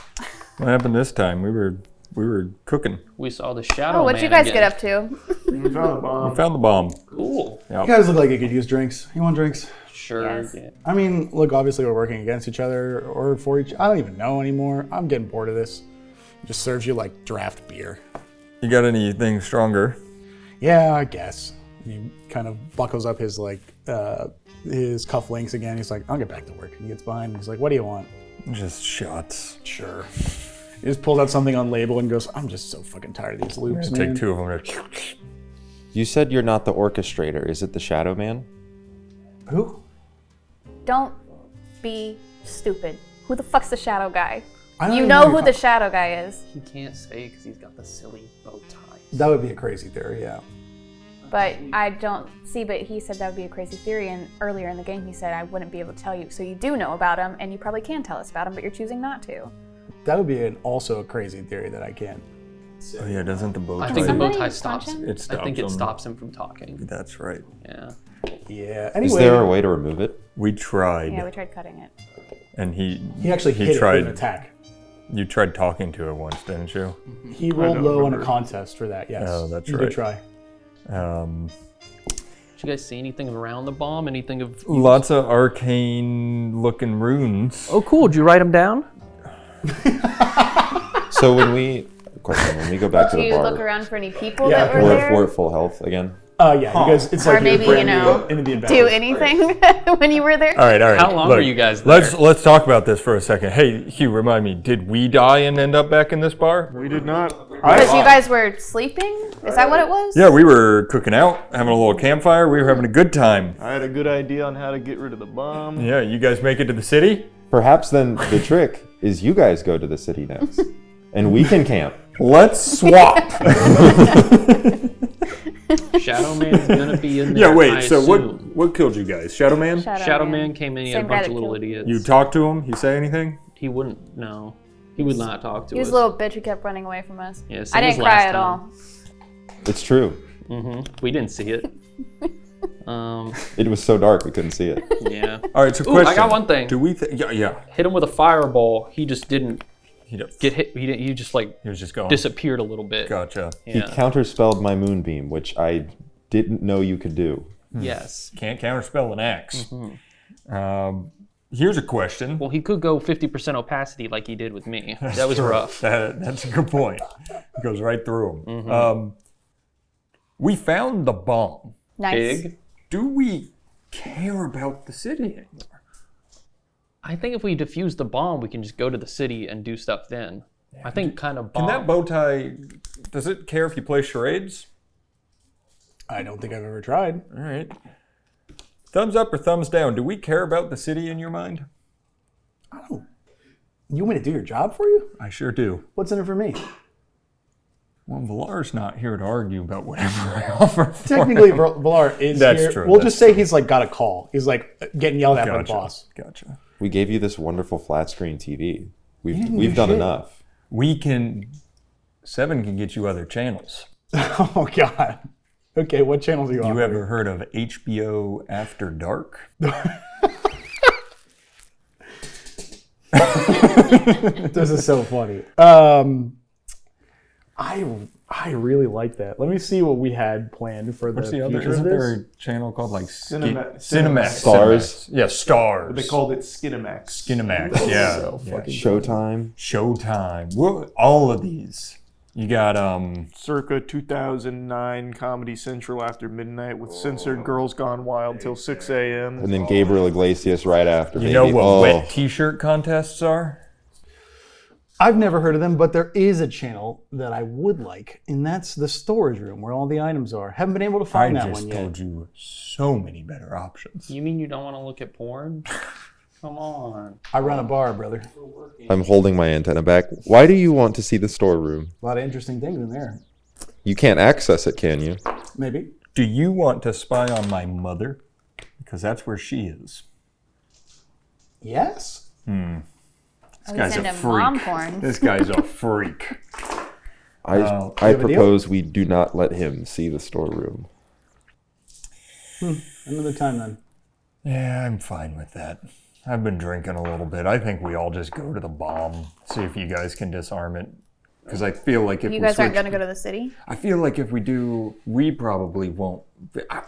What happened this time? We were cooking. We saw the shadow. Oh, what'd you man guys again. get up to? We found the bomb. We found the bomb. Cool. You guys look like you could use drinks. You want drinks? Sure. Yes. Yeah. I mean, look, obviously we're working against each other or for each. I don't even know anymore. I'm getting bored of this. It just serves you like draft beer. You got anything stronger? Yeah, I guess. He kind of buckles up his like his cufflinks again. He's like, I'll get back to work. He gets behind and he's like, what do you want? Just shots. Sure. He just pulls out something on label and goes, I'm just so fucking tired of these loops, man. Take 2 of them. You said you're not the orchestrator. Is it the Shadow Man? Who? Don't be stupid. Who the fuck's the shadow guy? I don't You even know you're who the shadow guy is. He can't say because he's got the silly bow ties. That would be a crazy theory, yeah. But I don't see, but he said that would be a crazy theory, and earlier in the game he said I wouldn't be able to tell you. So you do know about him, and you probably can tell us about him, but you're choosing not to. That would be also a crazy theory that I can't. Oh yeah, doesn't the bow I tie? think the bow Somebody tie punch stops. him? It stops I think it him. stops him from talking. That's right. Yeah. Yeah. Anyway, Is there a way to remove it? We tried, Yeah, we tried cutting it. and he he hit it with an attack. You tried talking to it once, didn't you? He rolled low on a contest for that, yes. Oh, that's you right. did try. Did you guys see anything around the bomb? Anything of? Lots of arcane-looking runes. Oh, cool. Did you write them down? So when we go back to Do the you bar, look around for any people Yeah, that were we're there? at full health again. Yeah, you guys, it's like Or maybe, you're you know, into the do anything when you were there? All right. How long were you guys there? Let's talk about this for a second. Hey, Hugh, remind me, did we die and end up back in this bar? We did not. Because you guys were sleeping? Is that what it was? Yeah, we were cooking out, having a little campfire. We were having a good time. I had a good idea on how to get rid of the bomb. Yeah, you guys make it to the city? Perhaps then the trick is you guys go to the city next, and we can camp. Let's swap. Shadow Man's gonna be in there. Yeah, wait. I So assume. what killed you guys? Shadow Man? Shadow Man came in. He had a Same guy bunch that of little killed- idiots. You talked to him? He say anything? He wouldn't. No. He would not talk to He was us. a little bitch who kept running away from us. Yeah, I same as didn't cry last at time. all. It's true. We didn't see it. It was so dark we couldn't see it. Yeah. All right, so Ooh, question. I got one thing. Do we yeah. Hit him with a fireball. He just didn't He did. get hit. He didn't. He just like He was just going. disappeared a little bit. Gotcha. He Yeah. counterspelled my moonbeam, which I didn't know you could do. Yes. Can't counterspell an axe. Here's a question. Well, he could go 50% opacity like he did with me. That was rough. That's a good point. It goes right through him. We found the bomb. Nice. Big. Do we care about the city anymore? I think if we defuse the bomb, we can just go to the city and do stuff then. I think kind of bomb. Can that bow tie, does it care if you play charades? I don't think I've ever tried. All right. Thumbs up or thumbs down? Do we care about the city in your mind? You want me to do your job for you? I sure do. What's in it for me? Well, Valaar's not here to argue about whatever I offer. for Technically, him. Valaar is That's here. true, We'll that's just say he's like got a call. He's like getting yelled at by the Gotcha. boss. Gotcha. We gave you this wonderful flat screen TV. didn't We've do done shit. enough. We can. 7 can get you other channels. Oh God. Okay, what channels are you on? You ever heard of HBO After Dark? This is so funny. I really like that. Let me see what we had planned for the What's the other? future of Isn't this. there a channel called like Cinemax. Cinemax? Stars. Yeah, Stars. They called it Skinamax. Cinemax. Yeah. Showtime. Showtime. Well, all of these. You got Circa 2009 Comedy Central after midnight with censored Girls Gone Wild till 6 a.m. And then Gabriel Iglesias right after. You know baby. what Oh, wet T-shirt contests are? I've never heard of them, but there is a channel that I would like, and that's the storage room where all the items are. Haven't been able to I find that just one yet. told you so many better options. You mean you don't want to look at porn? Come on. I run a bar, brother. I'm holding my antenna back. Why do you want to see the storeroom? A lot of interesting things in there. You can't access it, can you? Maybe. Do you want to spy on my mother? Because that's where she is. Yes. Oh, guy's send a him mom freak. porn. This guy's a freak. I have a deal? propose we do not let him see the storeroom. Another time then. Yeah, I'm fine with that. I've been drinking a little bit. I think we all just go to the bomb, see if you guys can disarm it. Because I feel like if You we guys aren't switch- going to go to the city? I feel like if we do, we probably won't.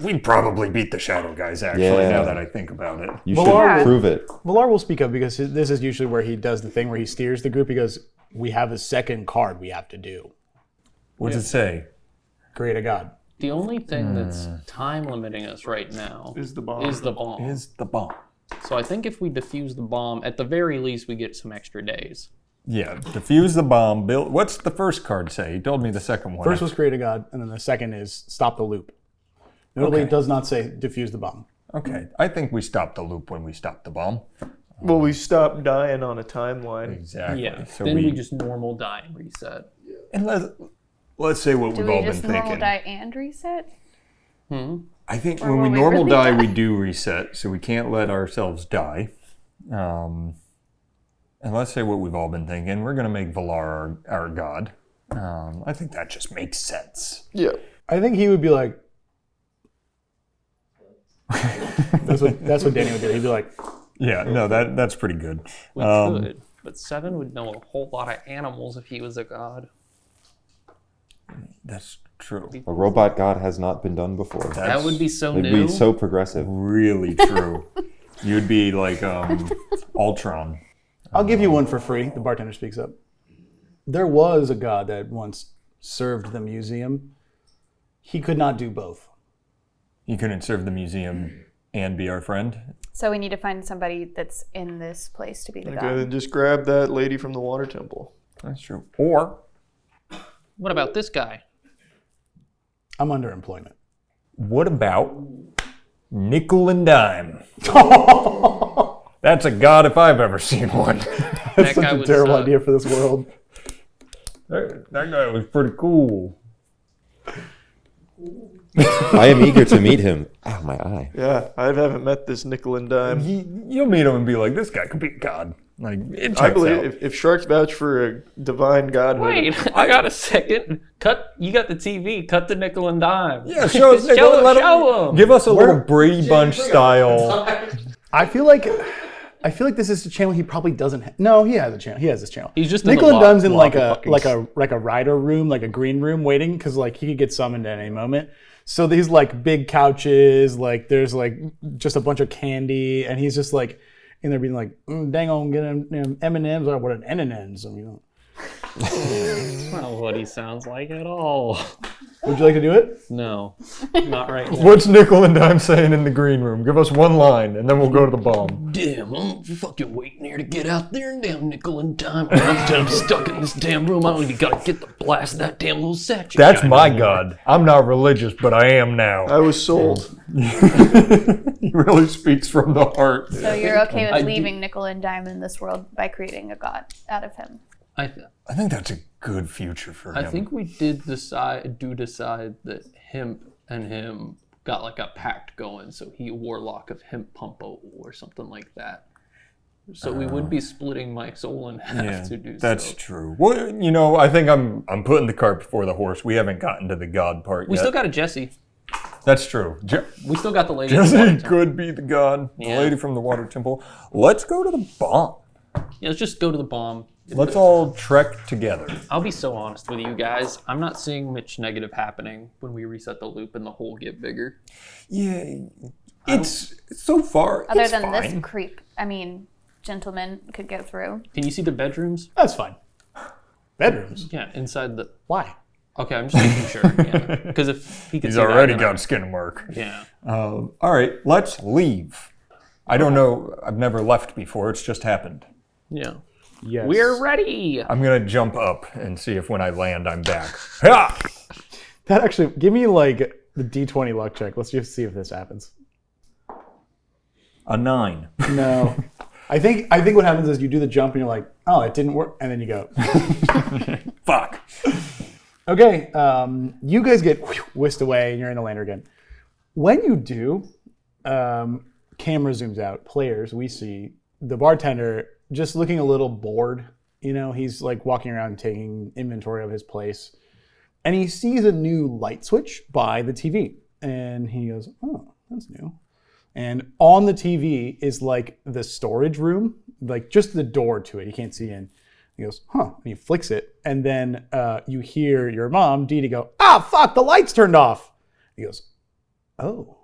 We'd probably beat the shadow guys, actually, Yeah. now that I think about it. You Valaar should will- prove it. Valaar will speak up because this is usually where he does the thing where he steers the group. He goes, we have a second card we have to do. What's it say? Create a god. The only thing that's time limiting us right now Is the bomb. Is the bomb. Is the bomb. So I think if we defuse the bomb, at the very least, we get some extra days. Yeah, defuse the bomb. Build. What's the first card say? He told me the second one. First was create a god, and then the second is stop the loop. Notably, it does not say defuse the bomb. Okay, I think we stopped the loop when we stopped the bomb. Well, we stopped dying on a timeline. Exactly. Yeah. So then we just normal die and reset. and let's say what Do we've we all been just normal thinking. die and reset? I think Or when we will we normal really die, die? we do reset, so we can't let ourselves die. And let's say what we've all been thinking. We're going to make Valaar our god. I think that just makes sense. Yeah. I think he would be like, that's what Danny would do. He'd be like, Yeah, no, that's pretty good. We could, but Seven would know a whole lot of animals if he was a god. That's true. A robot god has not been done before. That would be so It'd new. be so progressive. Really true. You'd be like Ultron. I'll give you one for free. The bartender speaks up. There was a god that once served the museum. He could not do both. You couldn't serve the museum and be our friend. So we need to find somebody that's in this place to be the Okay, god. then just grab that lady from the water temple. That's true. Or What about this guy? I'm underemployment. what about nickel and dime? That's a god if I've ever seen one. That's such guy a was, terrible idea for this world. That guy was pretty cool. I am eager to meet him. Ow, my eye. Yeah, I haven't met this nickel and dime. You'll meet him and be like, this guy could be a god. Like, it checks I believe out. if sharks vouch for a divine godhood. Wait, I got a second. Cut. You got the TV. Cut the nickel and dime. Yeah, show us nickel and let him- show him. Give us a little Brady Bunch style. I feel like this is a channel he probably doesn't have. No, he has a channel. He has this channel. He's just in the Nickel and Dime's in like lobby a like a rider room, like a green room, waiting because like he could get summoned at any moment. So these like big couches, like there's like just a bunch of candy, and he's just like in there being like, "Dang on, get M&Ms or what an N&Ns." I mean, That's not what he sounds like at all. would you like to do it? No, not right now. What's nickel and dime saying in the green room? Give us one line, and then we'll go to the bomb. Damn, I'm fucking waiting here to get out there and damn nickel and dime. I'm stuck in this damn room. I don't even gotta get the blast of that damn little statue. That's my god. I'm not religious, but I am now. I was sold. He really speaks from the heart. So you're okay I with do- leaving nickel and dime in this world by creating a god out of him? I think that's a good future for him. I think we did decide that Hemp and him got like a pact going, so he warlock of Hemp Pumpo or something like that. So we would be splitting my soul in half to do that's so. true. Well, you know, I think I'm putting the cart before the horse. We haven't gotten to the god part We yet. still got a Jesse. That's true. We still got the lady. in the water Jesse temple. could be the god. The Yeah. lady from the water temple. Let's go to the bomb. Yeah, let's just go to the bomb. Let's all trek together. I'll be so honest with you guys. I'm not seeing much negative happening when we reset the loop and the hole get bigger. Yeah, it's so far. Other it's than fine. this creep, I mean, gentleman could get through. Can you see the bedrooms? That's fine. Bedrooms. Yeah, inside the. Why? Okay, I'm just making sure. Yeah, because if he could He's see that, already then got skin mark. Yeah. All right, let's leave. I don't know. I've never left before. It's just happened. Yeah. Yes. We're ready. I'm gonna jump up and see if when I land I'm back. Ha! That actually give me like the D20 luck check. Let's just see if this happens. A 9. No. I think what happens is you do the jump and you're like, oh, it didn't work, and then you go. Fuck. Okay, you guys get whisked away and you're in the lander again. When you do, camera zooms out. Players, we see the bartender just looking a little bored. You know, he's like walking around taking inventory of his place. And he sees a new light switch by the TV. And he goes, oh, that's new. And on the TV is like the storage room, like just the door to it. You can't see in. He goes, huh. And he flicks it. And then you hear your mom, Dee Dee, go, ah, fuck, the light's turned off. He goes, oh.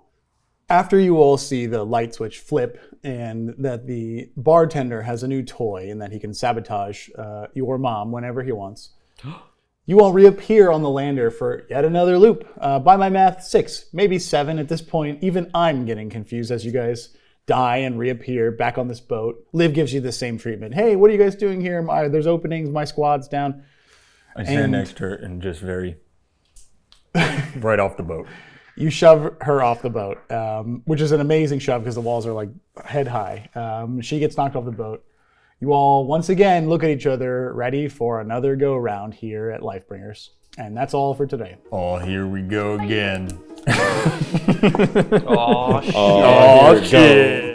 After you all see the light switch flip and that the bartender has a new toy and that he can sabotage your mom whenever he wants, you all reappear on the lander for yet another loop. By my math, 6, maybe 7 at this point. Even I'm getting confused as you guys die and reappear back on this boat. Liv gives you the same treatment. Hey, what are you guys doing here? There's openings, my squad's down. I stand next to her and just very right off the boat. You shove her off the boat, which is an amazing shove because the walls are like head high. She gets knocked off the boat. You all once again look at each other, ready for another go round here at Lifebringers. And that's all for today. Oh, here we go again. Oh, shit. Oh, shit.